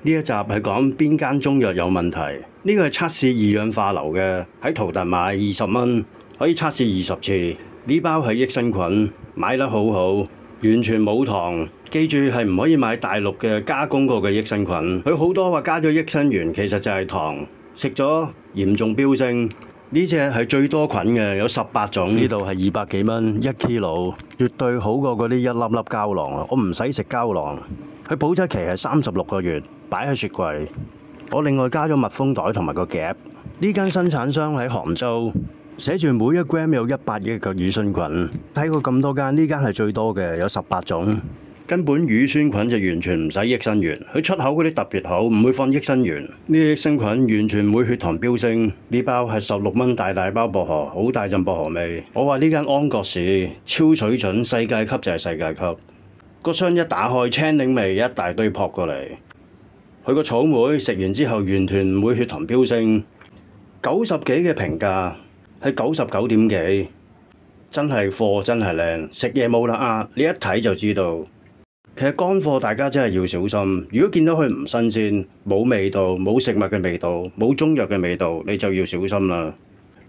呢一集係講邊間中藥有問題？呢個係測試二氧化硫嘅，喺淘特買20蚊，可以測試20次。呢包係益生菌，買得好好，完全冇糖。記住係唔可以買大陸嘅加工過嘅益生菌，佢好多話加咗益生元，其實就係糖，食咗嚴重飆升。呢隻係最多菌嘅，有18種。呢度係200幾蚊1kg，絕對好過嗰啲一粒粒膠囊啊！我唔使食膠囊。佢保質期係36個月，擺喺雪櫃。我另外加咗密封袋同埋個夾。呢間生產商喺杭州，寫住每1 gram 有100億嘅乳酸菌。睇過咁多間，呢間係最多嘅，有18種。根本乳酸菌就完全唔使益生元，佢出口嗰啲特別好，唔會放益生元。呢啲益生菌完全唔會血糖飆升。呢包係16蚊大包薄荷，好大陣薄荷味。我話呢間安國士超水準，世界級就係世界級。個箱一打開，青檸味一大堆撲過嚟。佢個草莓食完之後完全唔會血糖飆升。90幾嘅評價係99點幾，真係貨真係靚，食嘢冇得呃，你一睇就知道。其實乾貨大家真係要小心，如果見到佢唔新鮮、冇味道、冇食物嘅味道、冇中藥嘅味道，你就要小心啦。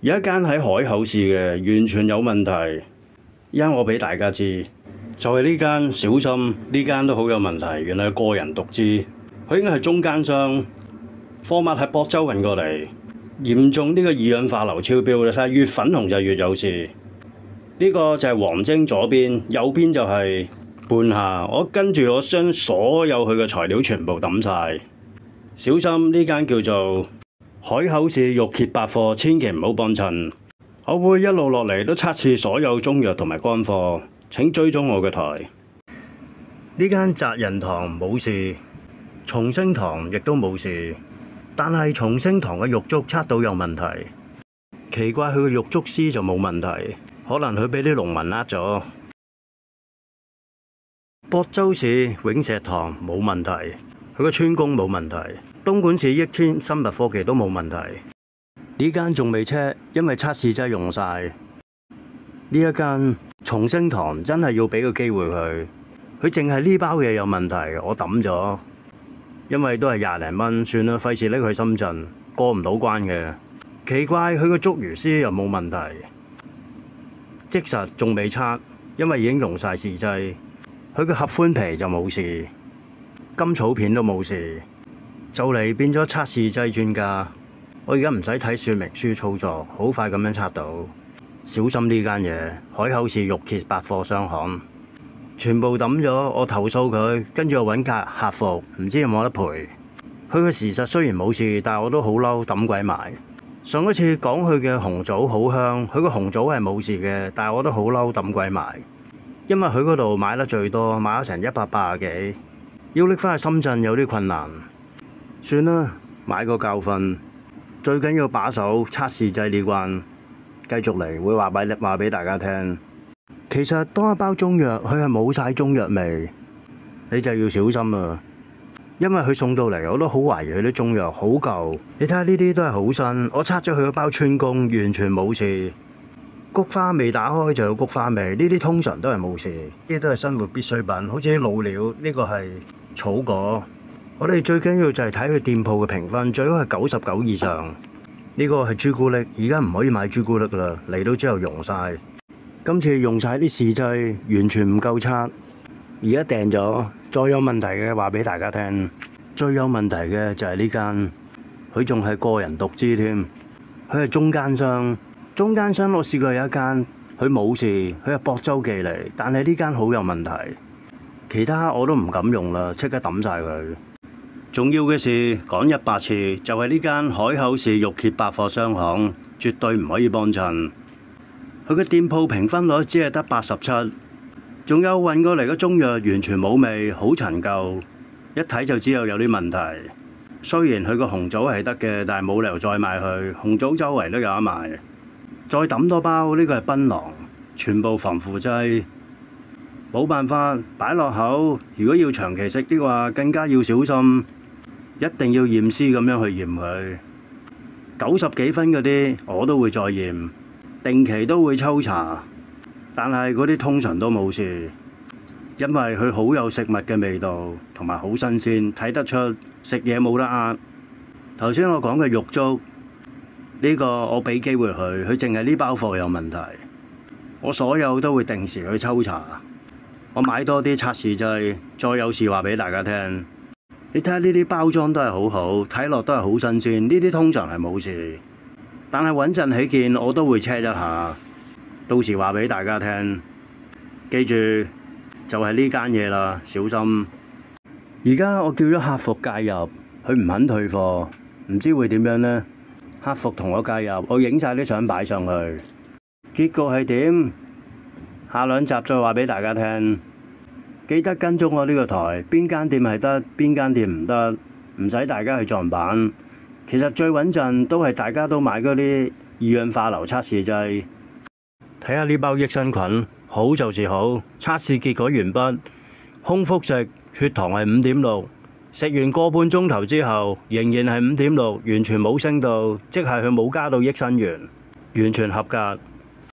有一間喺海口市嘅，完全有問題。而家我俾大家知，就係呢間，小心呢間都好有問題。原來係個人獨資，佢應該係中間商，貨物係博州運過嚟，嚴重呢個二氧化硫超標啦。睇下越粉紅就越有事。呢個就係黃精左邊，右邊就係半夏。我跟住我將所有佢嘅材料全部抌晒，小心呢間叫做海口市玉歇百貨，千祈唔好幫襯。我會一路落嚟都測試所有中藥同埋乾貨，請追蹤我嘅台。呢間澤仁堂冇事，松星堂亦都冇事，但係松星堂嘅玉竹測到有問題，奇怪佢嘅玉竹絲就冇問題，可能佢俾啲農民呃咗。博州市永石堂冇問題，佢個村工冇問題。東莞市益天生物科技都冇問題。呢間仲未 check，因為測試劑用晒。呢一間松星堂真係要俾個機會佢，佢淨係呢包嘢有問題，我抌咗，因為都係20零蚊，算啦，費事拎去深圳，過唔到關嘅。奇怪佢個竹魚絲又冇問題，即實仲未測，因為已經用晒試劑。佢個合歡皮就冇事，甘草片都冇事，就嚟變咗測試劑專家。我而家唔使睇說明書操作，好快咁樣測到。小心呢間嘢，海口市玉歇百貨商行，全部抌咗。我投訴佢，跟住我揾客服，唔知有冇得賠。佢嘅事實雖然冇事，但係我都好嬲，抌鬼埋。上一次講佢嘅紅棗好香，佢個紅棗係冇事嘅，但係我都好嬲，抌鬼埋。因為佢嗰度買得最多，買咗成180幾，要拎返去深圳有啲困難。算啦，買個教訓，最緊要把守測試劑呢關。繼續嚟會話俾大家聽。其實當一包中藥佢係冇晒中藥味，你就要小心啦。因為佢送到嚟，我都好懷疑佢啲中藥好舊。你睇下呢啲都係好新，我測咗佢嗰包川芎，完全冇事。菊花未打開就有菊花味，呢啲通常都係冇事，呢啲都係生活必需品。好似啲老料，呢個係草果。我哋最緊要就係睇佢店鋪嘅評分，最好係99以上。呢個係朱古力，而家唔可以買朱古力啦，嚟到之後溶晒。今次用晒啲試劑，完全唔夠測。而家訂咗，再有問題嘅話俾大家聽。最有問題嘅就係呢間，佢仲係個人獨資添，佢係中間商。中間商我試過有一間，佢冇事，佢係博州寄嚟，但係呢間好有問題。其他我都唔敢用啦，即刻抌晒佢。重要嘅事講100次，就係呢間海口市玉歇百貨商行，絕對唔可以幫襯。佢嘅店鋪評分率只係得87，仲有運過嚟嘅中藥完全冇味，好陳舊，一睇就知道有啲問題。雖然佢個紅棗係得嘅，但係冇理由再賣佢。紅棗周圍都有得賣。再抌多包，呢個係檳榔，全部防腐劑，冇辦法擺落口。如果要長期食的話，更加要小心，一定要驗屍咁樣去驗佢。90幾分嗰啲我都會再驗，定期都會抽查，但係嗰啲通常都冇事。因為佢好有食物嘅味道，同埋好新鮮，睇得出食嘢冇得呃。頭先我講嘅玉竹呢個，我俾機會佢淨係呢包貨有問題。我所有都會定時去抽查，我買多啲測試劑，再有事話俾大家聽。你睇下呢啲包裝都係好好，睇落都係好新鮮，呢啲通常係冇事。但係穩陣起見，我都會 check 一下，到時話俾大家聽。記住就係呢間嘢啦，小心。而家我叫咗客服介入，佢唔肯退貨，唔知會點樣呢？客服同我介入，我影晒啲相擺上去，結果係點？下兩集再話俾大家聽。記得跟蹤我呢個台，邊間店係得，邊間店唔得，唔使大家去撞板。其實最穩陣都係大家都買嗰啲二氧化硫測試劑。睇下呢包益生菌，好就是好。測試結果完畢，空腹食，血糖係5.6，食完個半鐘頭之後，仍然係5.6，完全冇升到，即係佢冇加到益生元，完全合格。